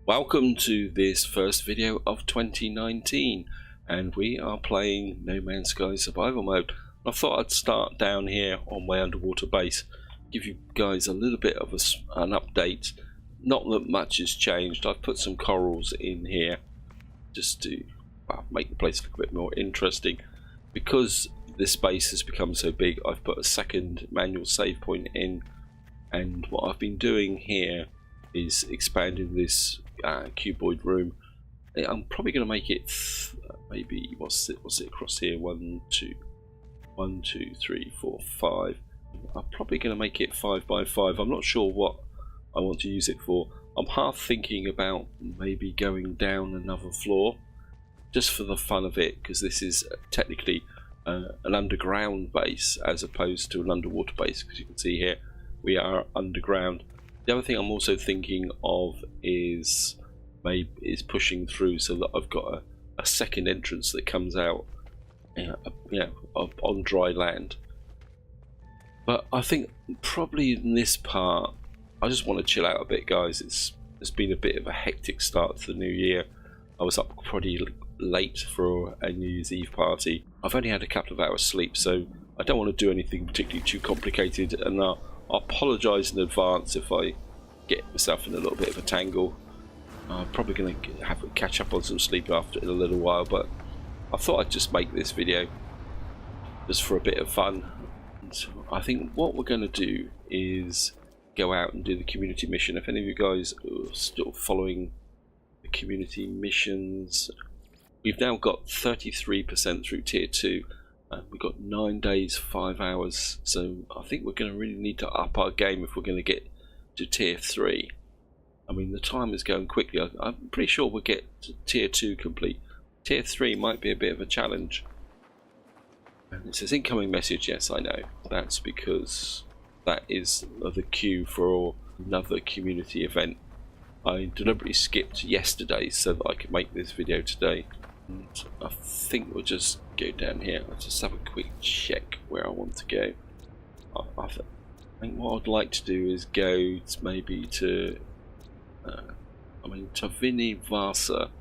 Welcome to this first video of 2019, and we are playing No Man's Sky survival mode. I thought I'd start down here on my underwater base, give you guys a little bit of an update. Not that much has changed. I've put some corals in here just to make the place look a bit more interesting. Because this base has become so big, I've put a second manual save point in, and what I've been doing here is expanding this cuboid room. I'm probably going to make it maybe what's it across here, 1 2 3 4 5. I'm probably going to make it 5 by 5. I'm not sure what I want to use it for. I'm half thinking about maybe going down another floor just for the fun of it, because this is technically an underground base as opposed to an underwater base, because you can see here we are underground. The other thing I'm also thinking of is pushing through so that I've got a second entrance that comes out on dry land. But I think probably in this part I just want to chill out a bit, guys. It's been a bit of a hectic start to the new year. I was up pretty late for a New Year's Eve party. I've only had a couple of hours sleep, so I don't want to do anything particularly too complicated, and I'll apologise in advance if I get myself in a little bit of a tangle. I'm probably going to have to catch up on some sleep after in a little while, but I thought I'd just make this video just for a bit of fun. And I think what we're going to do is go out and do the community mission. If any of you guys are still following the community missions, we've now got 33% through tier 2. We've got 9 days 5 hours, so I think we're going to really need to up our game if we're going to get to tier 3. I mean, the time is going quickly. I'm pretty sure we'll get to tier 2 complete. Tier 3 might be a bit of a challenge. And it says incoming message. Yes, I know. That's because that is the queue for another community event. I deliberately skipped yesterday so that I could make this video today. And I think we'll just go down here. Let's just have a quick check where I want to go. I think what I'd like to do is go maybe to Tavini Vasa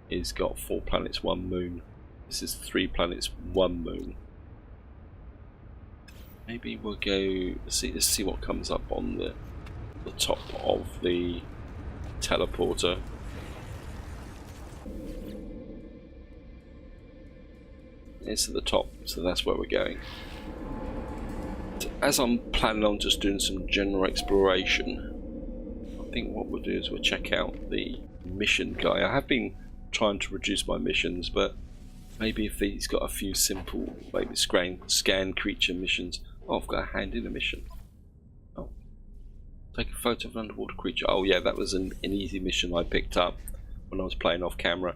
is got 4 planets 1 moon. This is 3 planets 1 moon. Maybe we'll go let's see what comes up on the top of the teleporter. It's at the top, so that's where we're going. As I'm planning on just doing some general exploration, I think what we'll do is we'll check out the mission guy. I have been trying to reduce my missions, but maybe if he's got a few simple, maybe scan creature missions. Oh, I've got a hand in a mission. Oh, take a photo of an underwater creature. Oh yeah, that was an easy mission I picked up when I was playing off camera.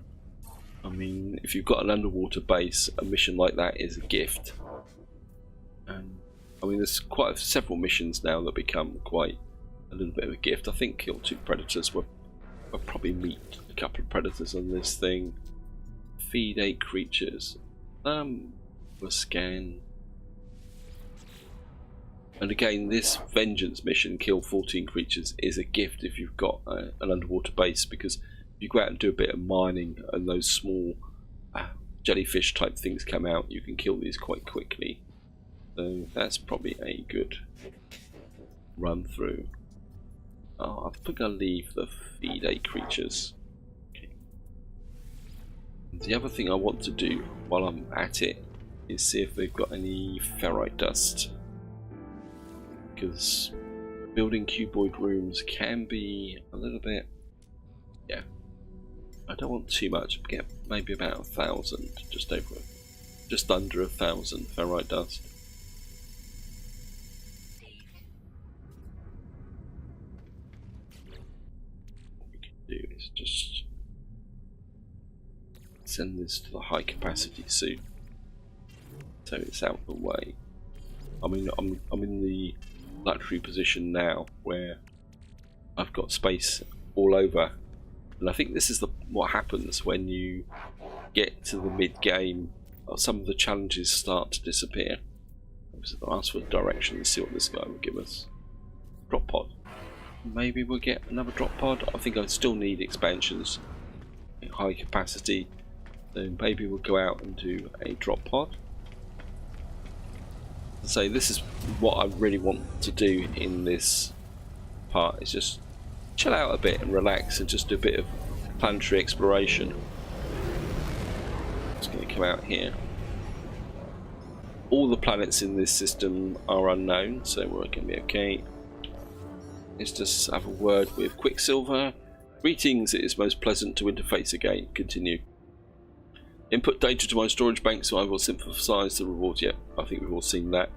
I mean, if you've got an underwater base, a mission like that is a gift. And I mean, there's quite several missions now that become quite a little bit of a gift. I think kill 2 predators. We'll probably meet a couple of predators on this thing. Feed 8 creatures. We'll scan. And again, this vengeance mission, kill 14 creatures, is a gift if you've got an underwater base, because you go out and do a bit of mining and those small jellyfish type things come out, you can kill these quite quickly. So that's probably a good run through. I think I'll leave the feed 8 creatures. Okay. The other thing I want to do while I'm at it is see if they've got any ferrite dust, because building cuboid rooms can be a little bit, yeah, I don't want too much. Get maybe about 1,000, just under 1,000 ferrite dust. What we can do is just send this to the high capacity suit, so it's out of the way. I mean, I'm in the luxury position now where I've got space all over. And I think this is what happens when you get to the mid-game. Some of the challenges start to disappear. I'll ask for directions, see what this guy will give us. Drop pod. maybe we'll get another drop pod. I think I still need expansions in high capacity, then maybe we'll go out and do a drop pod. So this is what I really want to do in this part, is just chill out a bit and relax and just do a bit of planetary exploration. Just going to come out here. All the planets in this system are unknown, so we're going to be okay. Let's just have a word with Quicksilver. Greetings, it is most pleasant to interface again. Continue. Input data to my storage bank so I will synthesize the rewards. Yep, I think we've all seen that.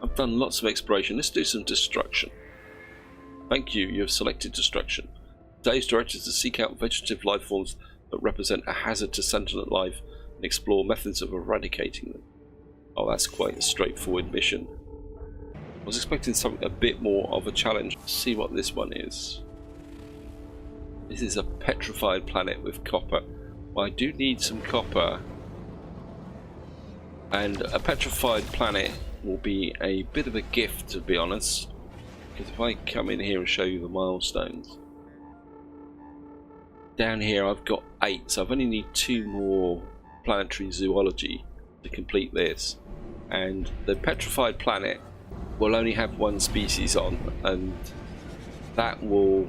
I've done lots of exploration. Let's do some destruction. Thank you, you have selected destruction. Today's directive is to seek out vegetative life forms that represent a hazard to sentient life and explore methods of eradicating them. Oh, that's quite a straightforward mission. I was expecting something a bit more of a challenge. Let's see what this one is. This is a petrified planet with copper. Well, I do need some copper, and a petrified planet will be a bit of a gift, to be honest, because if I come in here and show you the milestones, down here I've got 8, so I've only need 2 more planetary zoology to complete this, and the petrified planet will only have 1 species on, and that will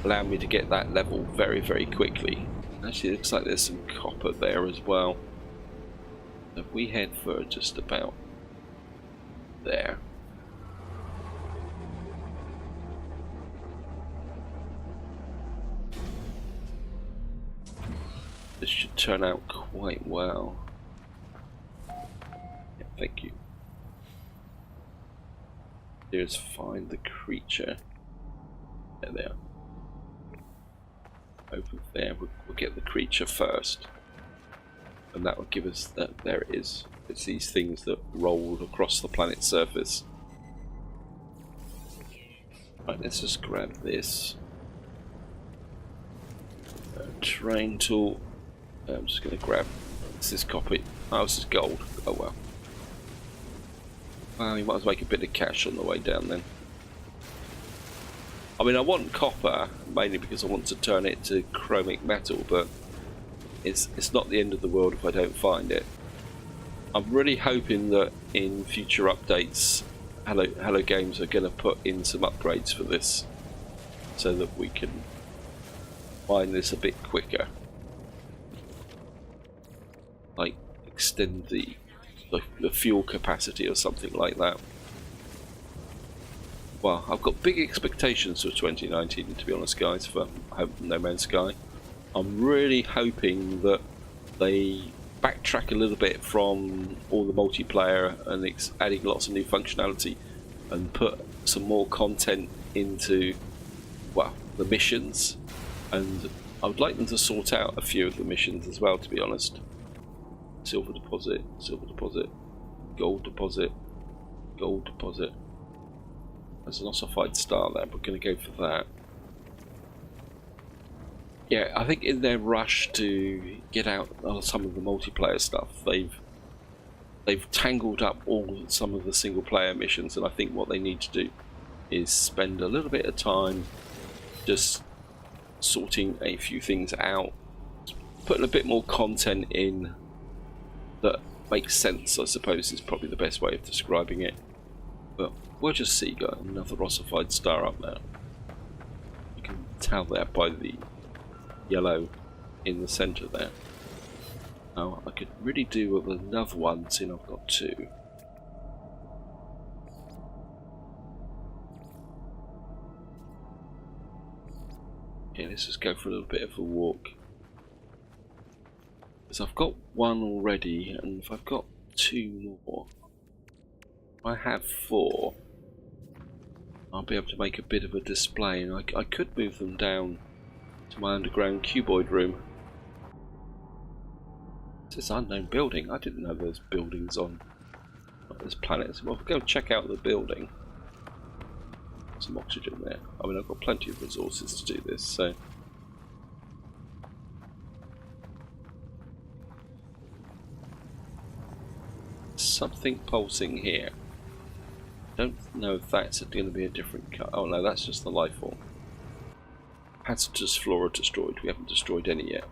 allow me to get that level very, very quickly. Actually, it looks like there's some copper there as well. If we head for just about there. This should turn out quite well. Yeah, thank you. Here's find the creature. There they are. Over there, we'll get the creature first, and that will give us that. There it is. It's these things that roll across the planet's surface. Right, let's just grab this terrain tool. I'm just going to grab this copy. Oh, this is gold. Oh well. Well, you might as well make a bit of cash on the way down then. I mean, I want copper mainly because I want to turn it to chromic metal, but it's not the end of the world if I don't find it. I'm really hoping that in future updates, Hello Games are going to put in some upgrades for this, so that we can mine this a bit quicker, like extend the fuel capacity or something like that. Well, I've got big expectations for 2019, to be honest, guys, for No Man's Sky. I'm really hoping that they backtrack a little bit from all the multiplayer and adding lots of new functionality and put some more content into, well, the missions. And I would like them to sort out a few of the missions as well, to be honest. Silver deposit, gold deposit, gold deposit. There's an ossified star there, we're going to go for that. Yeah, I think in their rush to get out some of the multiplayer stuff, they've tangled up some of the single player missions, and I think what they need to do is spend a little bit of time just sorting a few things out, putting a bit more content in that makes sense, I suppose is probably the best way of describing it. But we'll just see. Got another ossified star up there. You can tell that by the yellow in the centre there. Now I could really do with another one, seeing I've got 2. Yeah, let's just go for a little bit of a walk. Because I've got 1 already, and if I've got 2 more, I have 4. I'll be able to make a bit of a display, and I could move them down to my underground cuboid room. This unknown building. I didn't know there's buildings on this planet. Well, we'll go check out the building. Some oxygen there. I mean, I've got plenty of resources to do this, so. Something pulsing here. Don't know if that's going to be a different cut. Oh no, that's just the life form. Hazardous flora destroyed. We haven't destroyed any yet.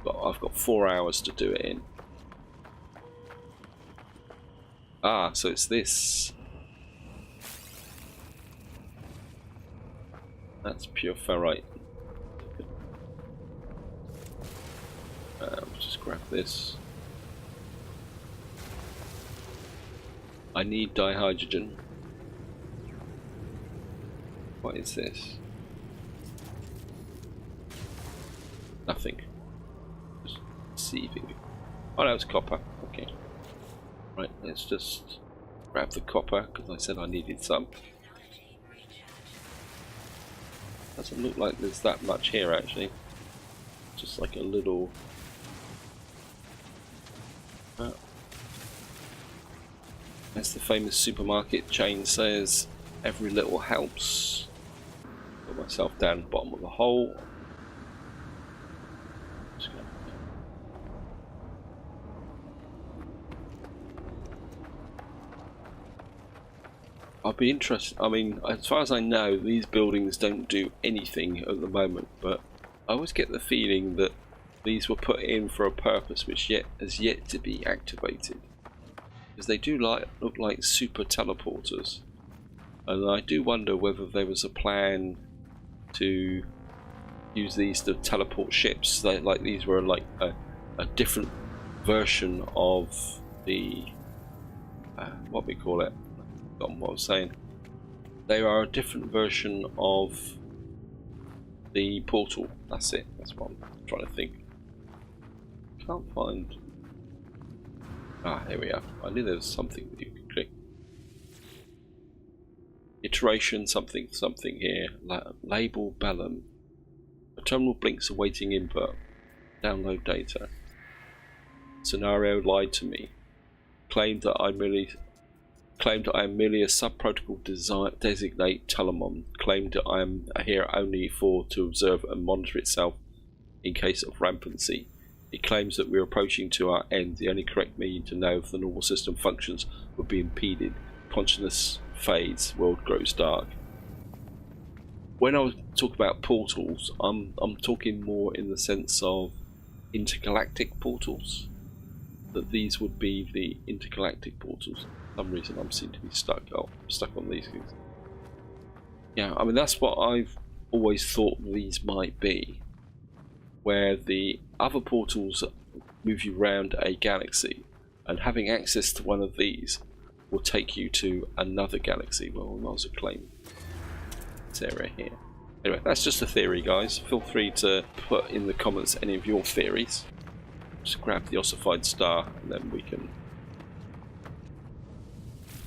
But I've got 4 hours to do it in. Ah, so it's this. That's pure ferrite. We'll just grab this. I need dihydrogen. What is this? Nothing. Just sieving. Oh no, it's copper. Okay. Right, let's just grab the copper because I said I needed some. Doesn't look like there's that much here actually. Just like a little. As the famous supermarket chain says, every little helps. Put myself down the bottom of the hole. I'll be interested. I mean, as far as I know, these buildings don't do anything at the moment, but I always get the feeling that these were put in for a purpose which has yet to be activated. Because they do look like super teleporters, and I do wonder whether there was a plan to use these to teleport ships. Like these were like a different version of the what we call it. I've forgotten what I was saying. They are a different version of the portal. That's it. That's what I'm trying to think. Can't find. Ah, here we are. I knew there was something that you could click. Iteration something here. Label bellum. A terminal blinks awaiting input. Download data. Scenario lied to me. Claimed that I am merely a sub-protocol designate Telemon. Claimed that I am here only to observe and monitor itself in case of rampancy. It claims that we are approaching to our end. The only correct mean to know if the normal system functions would be impeded. Consciousness fades. World grows dark. When I talk about portals, I'm talking more in the sense of intergalactic portals. That these would be the intergalactic portals. For some reason, I seem to be stuck. Oh, I'm stuck on these things. Yeah, I mean that's what I've always thought these might be. Where the other portals move you around a galaxy, and having access to one of these will take you to another galaxy. Well, I was a claim this area here. Anyway, that's just a theory, guys. Feel free to put in the comments any of your theories. Just grab the ossified star, and then we can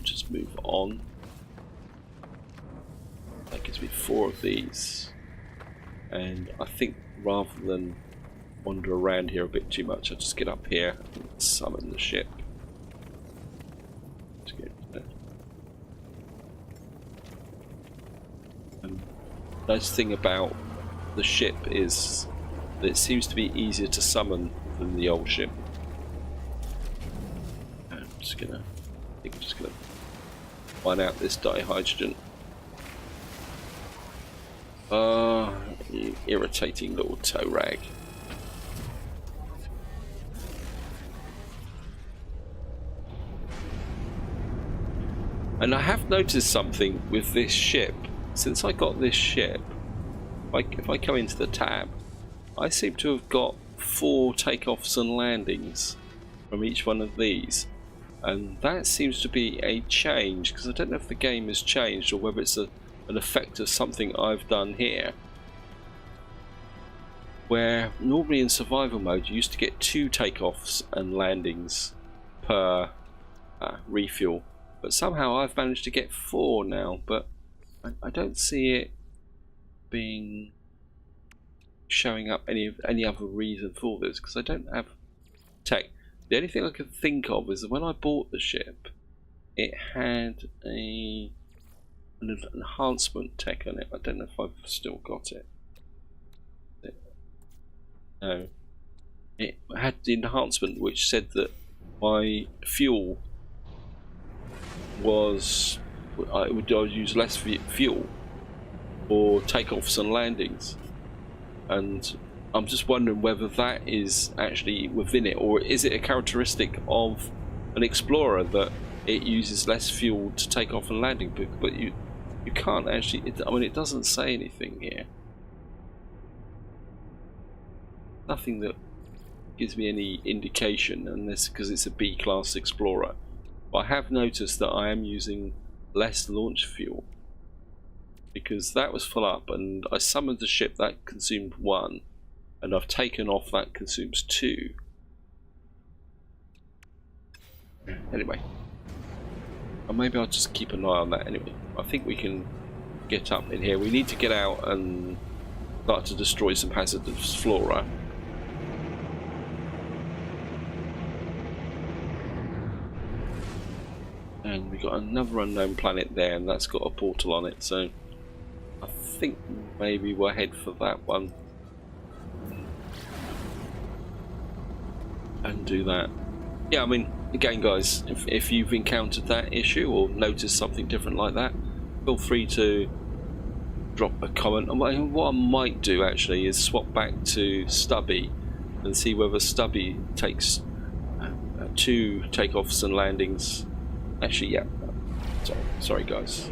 just move on. That gives me 4 of these, and I think rather than wander around here a bit too much, I'll just get up here and summon the ship. Let's get there. And the nice thing about the ship is that it seems to be easier to summon than the old ship. And I think I'm just gonna find out this dihydrogen. You irritating little toe rag. And I have noticed something with this ship. Since I got this ship, if I come into the tab, I seem to have got 4 takeoffs and landings from each one of these. And that seems to be a change, because I don't know if the game has changed or whether it's an effect of something I've done here. Where normally in survival mode you used to get 2 takeoffs and landings per refuel, but somehow I've managed to get 4 now, but I don't see it being showing up any other reason for this, because I don't have tech. The only thing I could think of is that when I bought the ship, it had an enhancement tech on it. I don't know if I've still got it. No. It had the enhancement which said that my fuel was I would use less fuel for takeoffs and landings, and I'm just wondering whether that is actually within it, or is it a characteristic of an explorer that it uses less fuel to take off and landing? But you can't actually. I mean, it doesn't say anything here. Nothing that gives me any indication, and this because it's a B-class explorer. But I have noticed that I am using less launch fuel, because that was full up, and I summoned the ship that consumed 1, and I've taken off that consumes 2. Anyway, or maybe I'll just keep an eye on that. Anyway, I think we can get up in here. We need to get out and start to destroy some hazardous flora. And we got another unknown planet there, and that's got a portal on it, so I think maybe we'll head for that one and do that. Yeah, I mean, again guys, if you've encountered that issue or noticed something different like that, feel free to drop a comment. And what I might do actually is swap back to Stubby and see whether Stubby takes 2 takeoffs and landings. Actually, yeah. Sorry guys.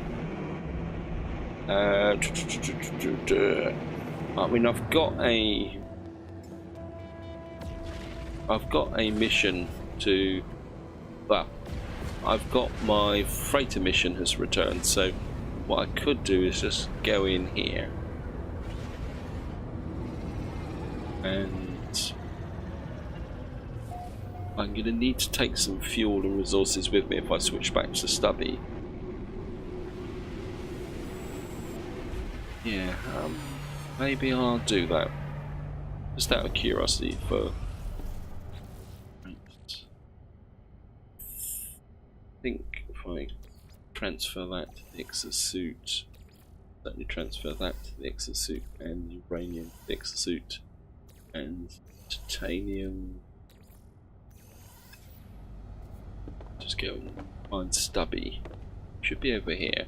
I mean, I've got a mission to. Well, I've got my freighter mission has returned. So what I could do is just go in here and I'm going to need to take some fuel and resources with me if I switch back to Stubby. Yeah, maybe I'll do that. Just out of curiosity for... I think if I transfer that to the exosuit, certainly transfer that to the exosuit, and uranium to the exosuit, and titanium. Just go and find Stubby. Should be over here.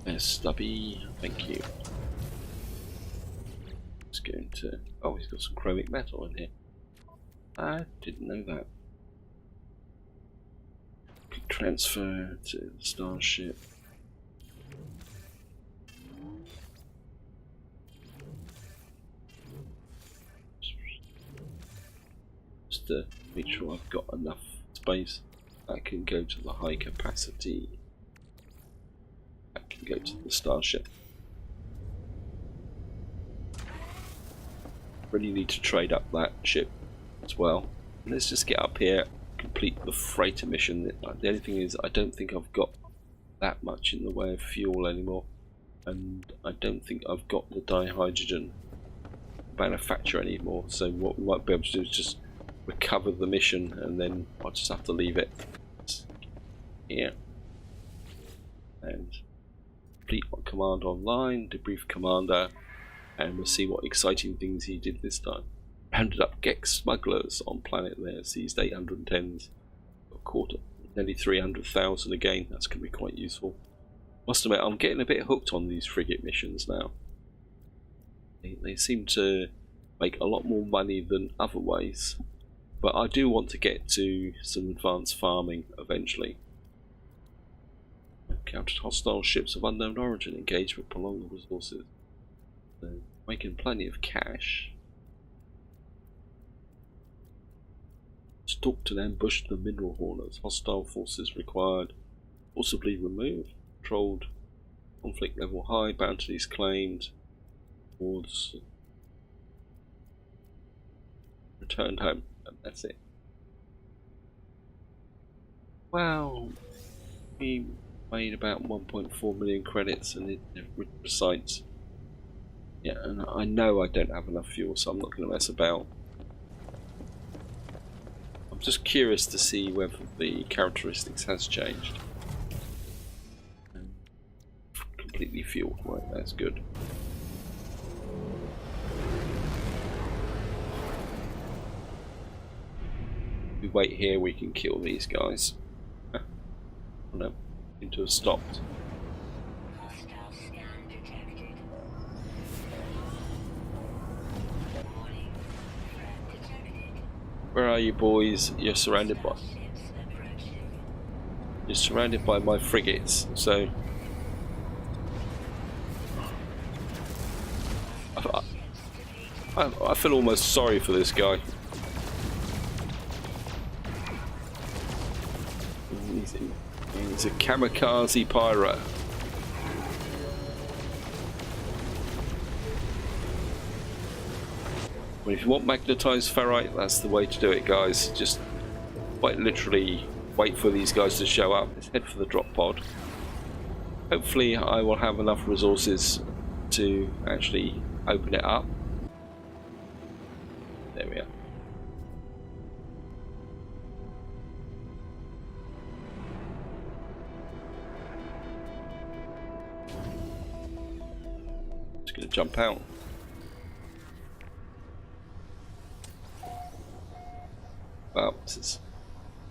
There's Stubby. Thank you. Just going to. Oh, he's got some chromic metal in here. I didn't know that. Quick transfer to the starship. Just to make sure I've got enough space. I can go to the high capacity. I can go to the starship. Really need to trade up that ship as well. Let's just get up here, complete the freighter mission. The only thing is, I don't think I've got that much in the way of fuel anymore, and I don't think I've got the dihydrogen manufacture anymore. So what we might be able to do is just recover the mission, and then I'll just have to leave it here and complete command online, debrief commander, and we'll see what exciting things he did this time. Rounded up Gex smugglers on planet there, seized 810s, caught nearly 300,000 again. That's going to be quite useful. Must admit, I'm getting a bit hooked on these frigate missions now. They seem to make a lot more money than other ways, but I do want to get to some advanced farming eventually. Encountered hostile ships of unknown origin, engaged with prolonged resources. So, making plenty of cash. Stalked and ambushed the mineral haulers. Hostile forces required. Forcibly removed. Controlled. Conflict level high. Bounties claimed. Wards returned home. And that's it. Wow. We made about 1.4 million credits, and it recites. Yeah, and I know I don't have enough fuel, so I'm not going to mess about. I'm just curious to see whether the characteristics has changed. Completely fueled, right? That's good. If we wait here, we can kill these guys. Oh no, seem to have stopped. Where are you, boys? You're surrounded by my frigates, so I feel almost sorry for this guy. He's a kamikaze pirate. Well, if you want magnetized ferrite, that's the way to do it, guys. Just quite literally wait for these guys to show up. Let's head for the drop pod. Hopefully I will have enough resources to actually open it up. There we are. Just going to jump out. Well, at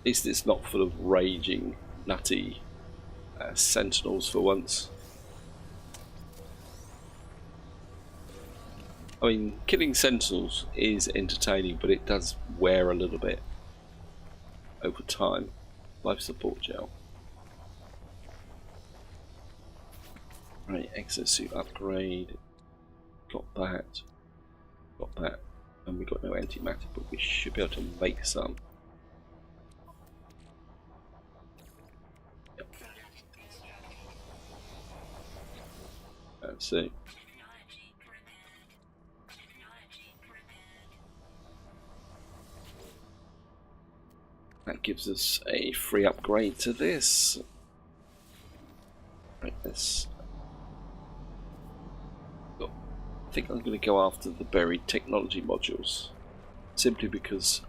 least it's not full of raging, nutty sentinels for once. I mean, killing sentinels is entertaining, but it does wear a little bit over time. Life support gel. Right, exosuit upgrade. Got that. Got that. And we got no antimatter, but we should be able to make some. Yep. That's it. That gives us a free upgrade to this. Right, this. I think I'm going to go after the buried technology modules, simply because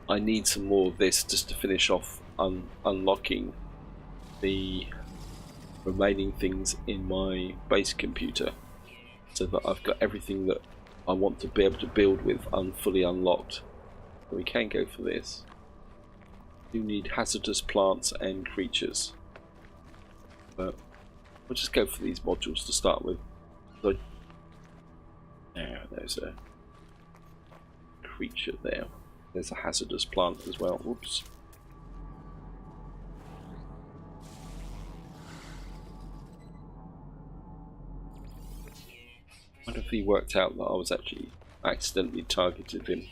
I need some more of this just to finish off unlocking the remaining things in my base computer, so that I've got everything that I want to be able to build with fully unlocked. So we can go for this. We do need hazardous plants and creatures, but we'll just go for these modules to start with. So there's a creature there. There's a hazardous plant as well. Whoops. I wonder if he worked out that I was actually accidentally targeted him.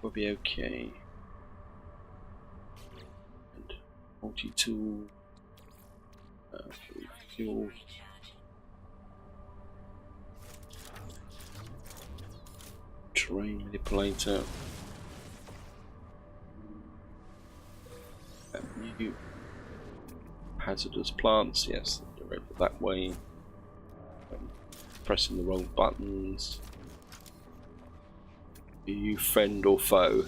We'll be okay. And multi-tool. Fuel. Terrain manipulator. New hazardous plants. Yes, direct that way. Pressing the wrong buttons. Are you friend or foe?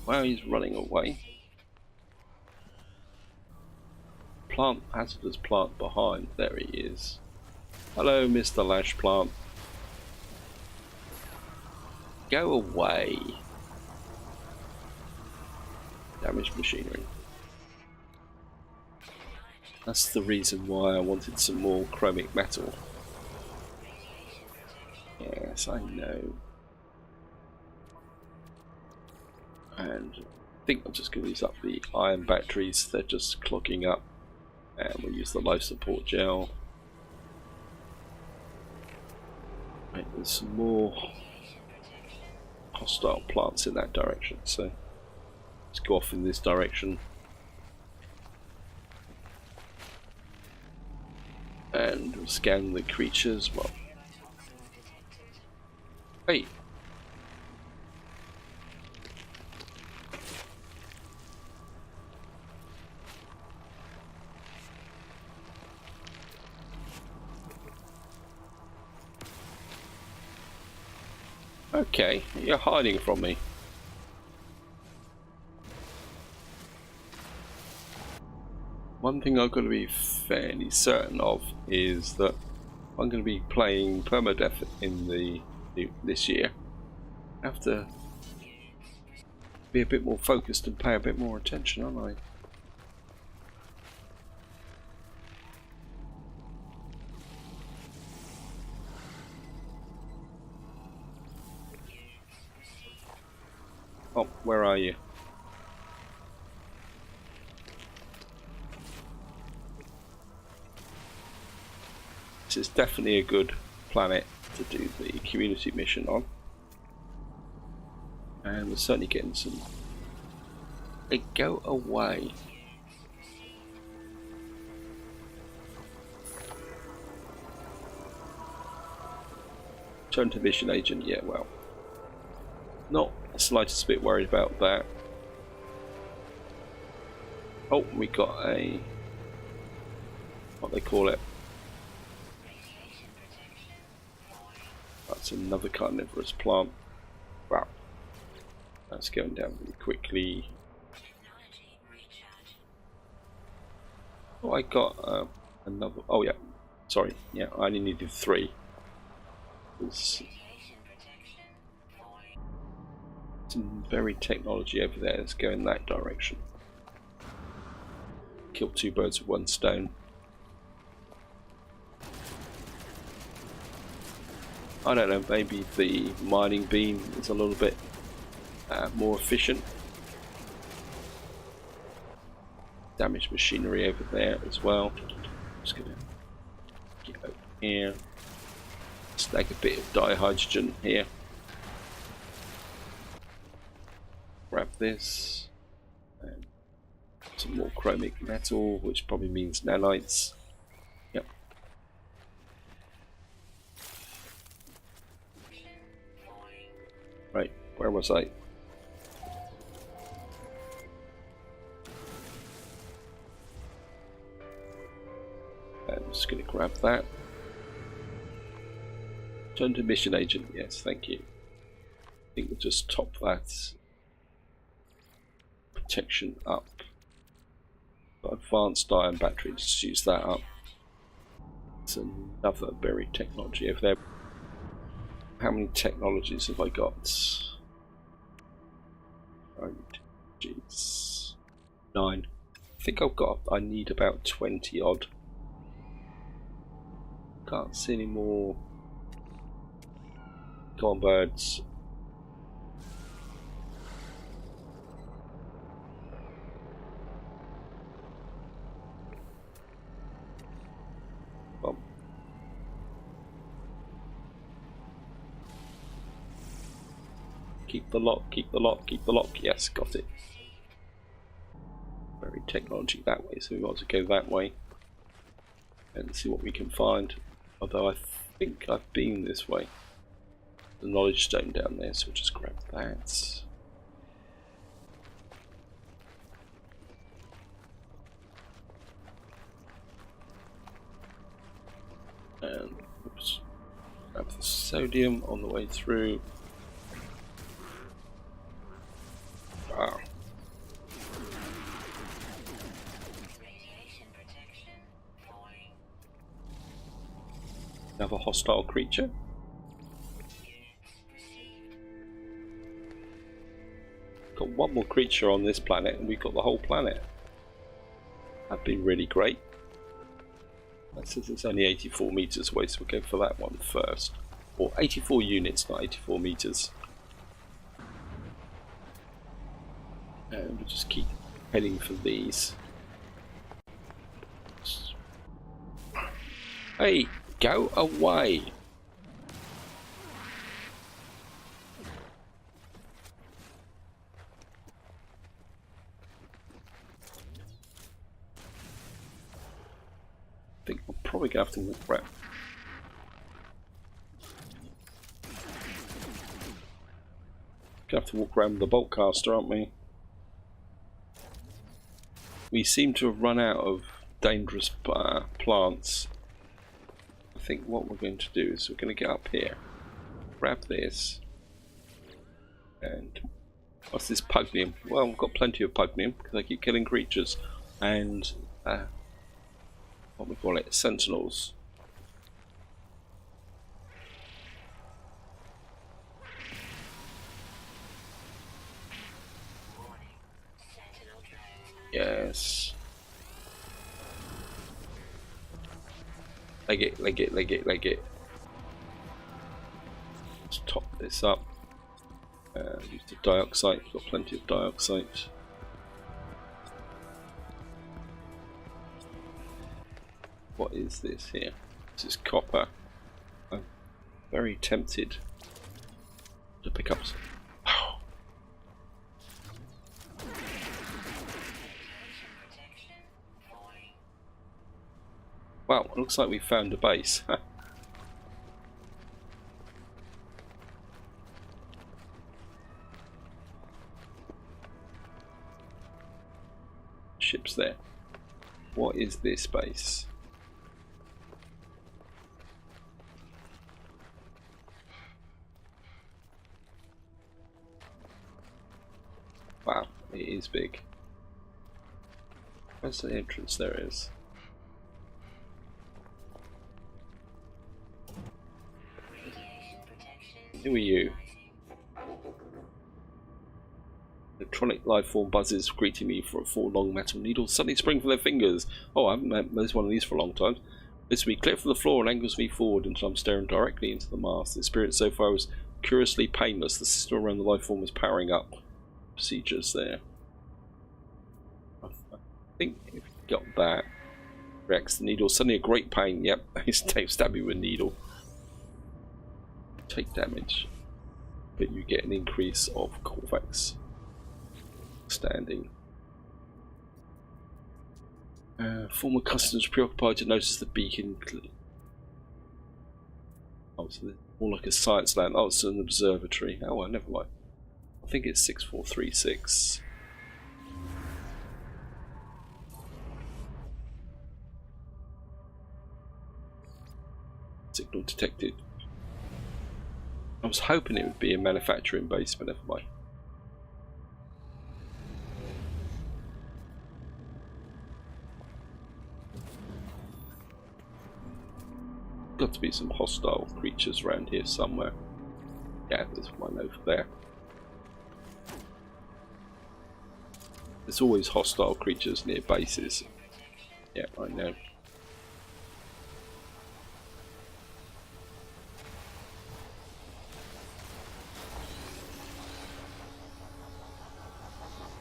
Wow, he's running away. Plant, hazardous plant behind. There he is. Hello, Mr. Lush plant. Go away. Damaged machinery. That's the reason why I wanted some more chromic metal. Yes, I know. And I think I'm just going to use up the iron batteries. They're just clogging up. And we'll use the life support gel. Right, there's some more hostile plants in that direction, so let's go off in this direction and scan the creatures. Well, hey, okay, you're hiding from me. One thing I've got to be fairly certain of is that I'm going to be playing permadeath in this year, have to be a bit more focused and pay a bit more attention, aren't I? Oh, where are you? This is definitely a good planet to do the community mission on. And we're certainly getting some... They go away. Turn to mission agent, yeah, well. Not the slightest bit worried about that. Oh, we got a... what they call it? That's another carnivorous plant. Wow. That's going down really quickly. Oh, I got another... oh yeah, sorry. Yeah, I only needed 3. Some very technology over there that's going that direction. Kill 2 birds with 1 stone. I don't know, maybe the mining beam is a little bit more efficient. Damaged machinery over there as well. Just gonna get over here. Stack a bit of dihydrogen here. Grab this. And some more chromic metal, which probably means nanites. Yep. Right, where was I? I'm just going to grab that. Turn to mission agent, yes, thank you. I think we'll just top that protection up. Advanced ion battery, just use that up. It's another buried technology over there. How many technologies have I got? Jeez. 9. I think I need about 20 odd. Can't see any more. Come on, birds. Well, keep the lock, keep the lock, keep the lock. Yes, got it. Very technology that way, so we want to go that way and see what we can find. Although I think I've been this way. The knowledge stone down there, so we'll just grab that. And oops, grab the sodium on the way through. Wow. Another hostile creature. Got 1 more creature on this planet and we've got the whole planet. That'd be really great. That says it's only 84 meters away, so we'll go for that one first. Or 84 units, not 84 meters. And we'll just keep heading for these. Hey, go away! I think we're probably going to have to walk around. Going to have to walk around with the bolt caster, aren't we? We seem to have run out of dangerous plants. I think what we're going to do is we're going to get up here, grab this, and what's this pugnium? Well, we've got plenty of pugnium because I keep killing creatures, and what we call it, sentinels. Yes. Leg it, leg it, leg it, leg it. Let's top this up. Use the dioxide. We've got plenty of dioxide. What is this here? This is copper. I'm very tempted to pick up some. Wow, it looks like we found a base. Ships there. What is this base? Wow, it is big. Where's the entrance? There it is. Who are you? Electronic life form buzzes greeting me for 4 long metal needles suddenly spring from their fingers. Oh, I haven't used one of these for a long time. Lifts me clear from the floor and angles me forward until I'm staring directly into the mast. The experience so far was curiously painless. The system around the life form was powering up. Procedures there. I think if you got that, reacts the needle. Suddenly a great pain. Yep, he's stabbing you with a needle. Take damage, but you get an increase of Corvax standing. Former customers preoccupied to notice the beacon. Oh, so more like a science land. Oh, it's an observatory. Oh, well, never mind. I think it's 6436. Signal detected. I was hoping it would be a manufacturing base, but never mind. Got to be some hostile creatures around here somewhere. Yeah, there's one over there. There's always hostile creatures near bases. Yeah, I know.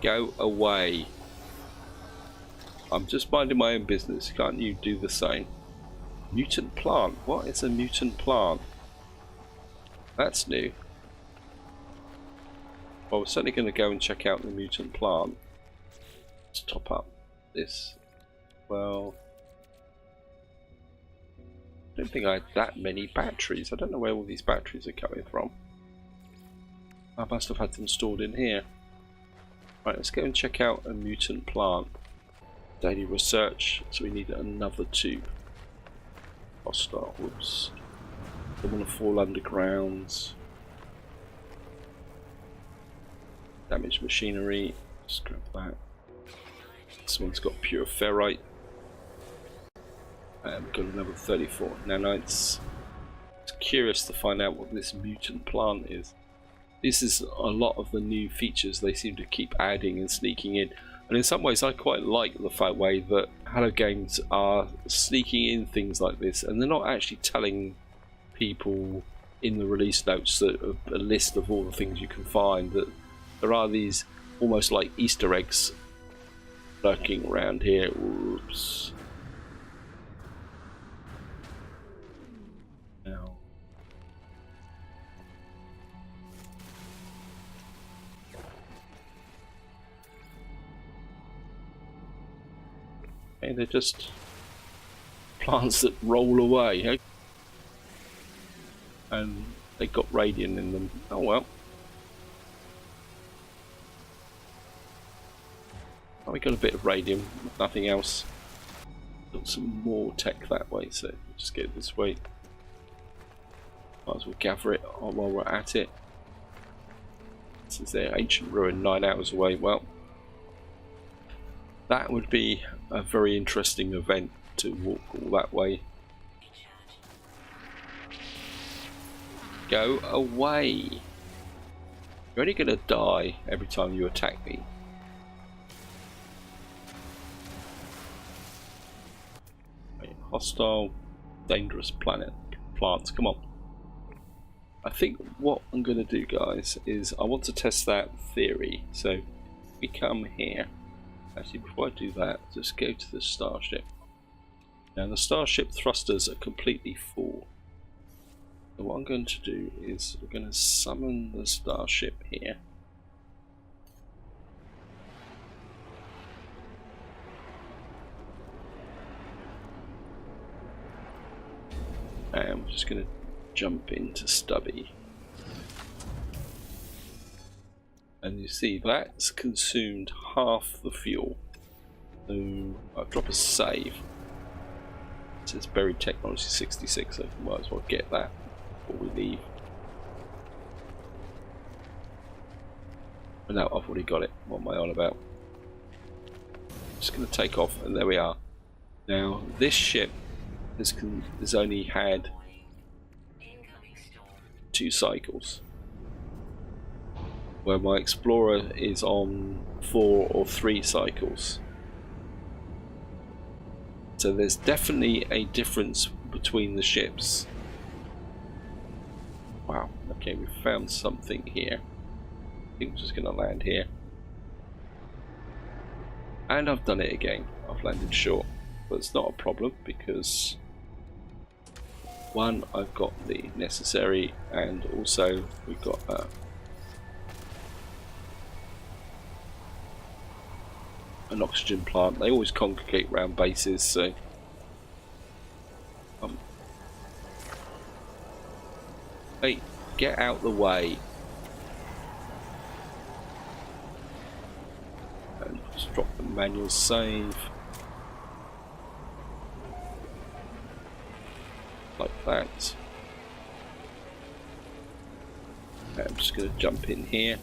Go away. I'm just minding my own business. Can't you do the same? Mutant plant. What is a mutant plant? That's new. Well, we're certainly going to go and check out the mutant plant. Let's top up this. Well, I don't think I had that many batteries. I don't know where all these batteries are coming from. I must have had them stored in here. Right, let's go and check out a mutant plant. Daily research, so we need another 2. Hostile, whoops. Don't want to fall underground. Damaged machinery, just grab that. This one's got pure ferrite. And we've got another 34 nanites. It's curious to find out what this mutant plant is. This is a lot of the new features they seem to keep adding and sneaking in, and in some ways I quite like the fact way that Hello Games are sneaking in things like this, and they're not actually telling people in the release notes that a list of all the things you can find, that there are these almost like Easter eggs lurking around here. Oops. Now. They're just plants that roll away, eh? And they got radiant in them. Oh well. Oh, we got a bit of radium, nothing else. Got some more tech that way, so just get it this way. Might as well gather it while we're at it. This is their ancient ruin 9 hours away. Well, that would be a very interesting event to walk all that way. Go away. You're only going to die every time you attack me. hostile, dangerous plants. Come on. I think what I'm going to do, guys, is I want to test that theory. So we come here. Actually, before I do that, just go to the starship. Now the starship thrusters are completely full. So what I'm going to do is we're going to summon the starship here. And I'm just going to jump into Stubby. And you see that's consumed half the fuel. So I'll drop a save. It says buried technology 66, so might as well get that before we leave. But no, I've already got it. What am I on about? Just going to take off, and there we are. Now this ship has only had 2 cycles, where my Explorer is on 4 or 3 cycles. So there's definitely a difference between the ships. Wow, okay, we found something here. I think we're just going to land here. And I've done it again. I've landed short. But it's not a problem because, one, I've got the necessary, and also we've got an oxygen plant. They always congregate around bases, so hey, get out the way. And just drop the manual save like that. And I'm just going to jump in here.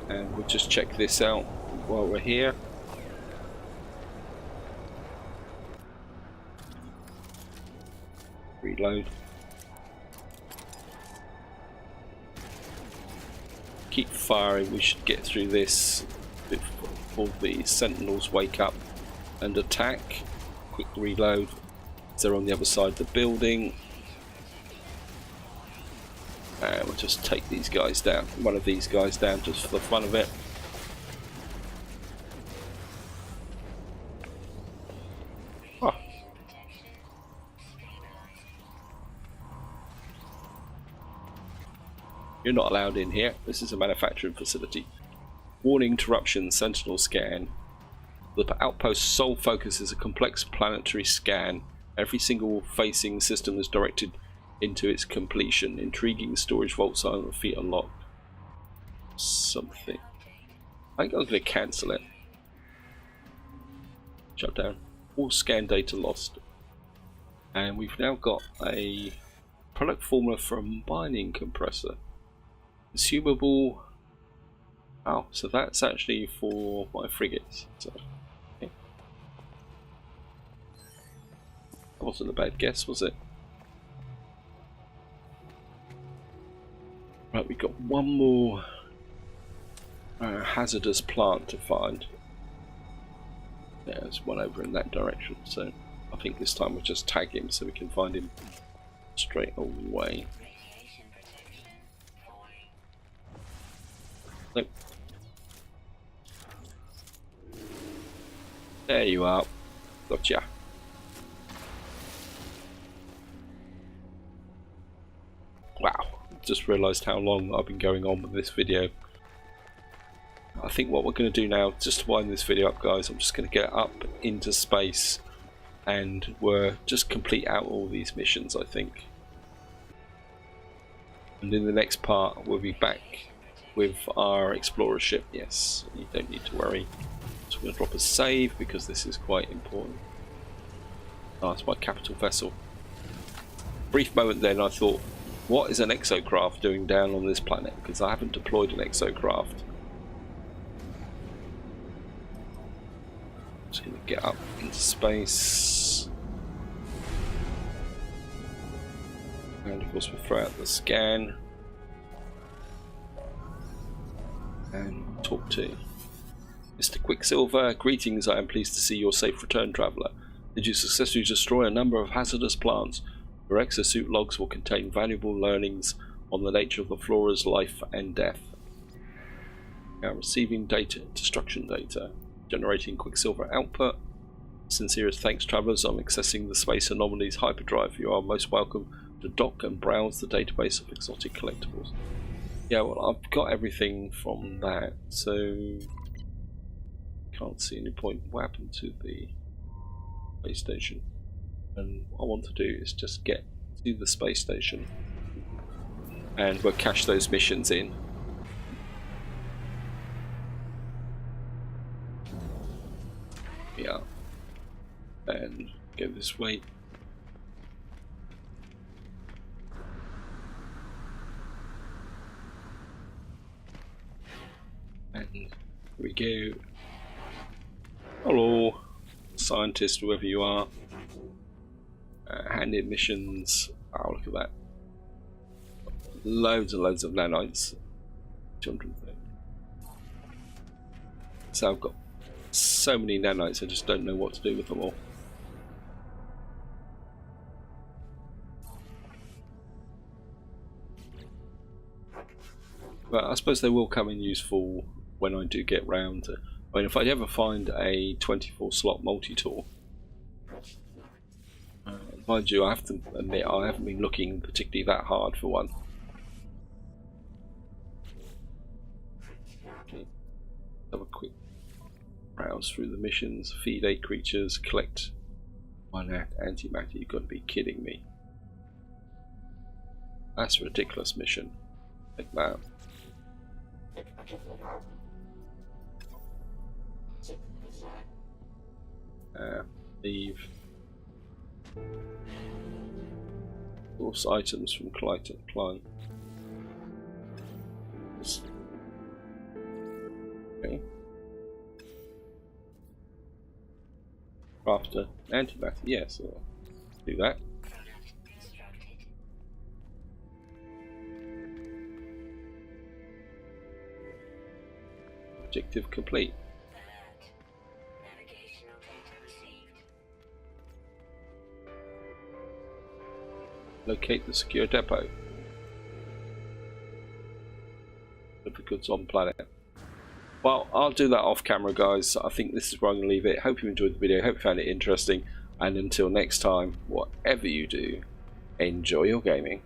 And we'll just check this out while we're here. Reload. Keep firing, we should get through this before the sentinels wake up and attack. Quick reload. They're on the other side of the building. And we'll just take these guys down. One of these guys down just for the fun of it. Oh. You're not allowed in here. This is a manufacturing facility. Warning interruption, sentinel scan. The outpost's sole focus is a complex planetary scan. Every single facing system is directed into its completion. Intriguing storage vaults on the feet unlocked. Something. I think I'm going to cancel it. Shut down. All scan data lost. And we've now got a product formula for a mining compressor. Consumable. Oh, so that's actually for my frigates. So, okay. That wasn't a bad guess, was it? Right, we've got one more hazardous plant to find. Yeah, there's one over in that direction, so I think this time we'll just tag him so we can find him straight away. Nope. There you are. Gotcha. Wow. Just realised how long I've been going on with this video. I think what we're going to do now, just to wind this video up, guys, I'm just going to get up into space and we'll just complete out all these missions, I think. And in the next part we'll be back with our explorer ship. Yes, you don't need to worry. So I'm going to drop a save because this is quite important. Oh, it's my capital vessel. Brief moment then I thought, what is an exocraft doing down on this planet? Because I haven't deployed an exocraft. Just going to get up into space. And of course we'll throw out the scan. And talk to Mr. Quicksilver, greetings. I am pleased to see your safe return, traveller. Did you successfully destroy a number of hazardous plants? Your exosuit logs will contain valuable learnings on the nature of the flora's life and death. Now receiving data, destruction data, generating Quicksilver output. Sincerest thanks, travellers. I'm accessing the Space Anomalies hyperdrive. You are most welcome to dock and browse the database of exotic collectibles. Yeah, well, I've got everything from that, so can't see any point. What happened to the space station? And what I want to do is just get to the space station and we'll cache those missions in. Yeah, and go this way. And here we go. Hello, scientist, whoever you are. Hand in missions. Oh, look at that. Loads and loads of nanites. 230. So I've got so many nanites, I just don't know what to do with them all. But I suppose they will come in useful when I do get round to. I mean, if I ever find a 24 slot multi-tool, mind you, I have to admit I haven't been looking particularly that hard for one. Okay. Have a quick browse through the missions. Feed 8 creatures, collect 1 antimatter. You've got to be kidding me. That's a ridiculous mission. Like that. Leave. Source items from client. Okay. Crafter antimatter. Yes, I'll do that. Objective complete. Locate the secure depot. Of the goods on planet. Well, I'll do that off camera, guys. I think this is where I'm going to leave it. Hope you enjoyed the video. Hope you found it interesting. And until next time, whatever you do, enjoy your gaming.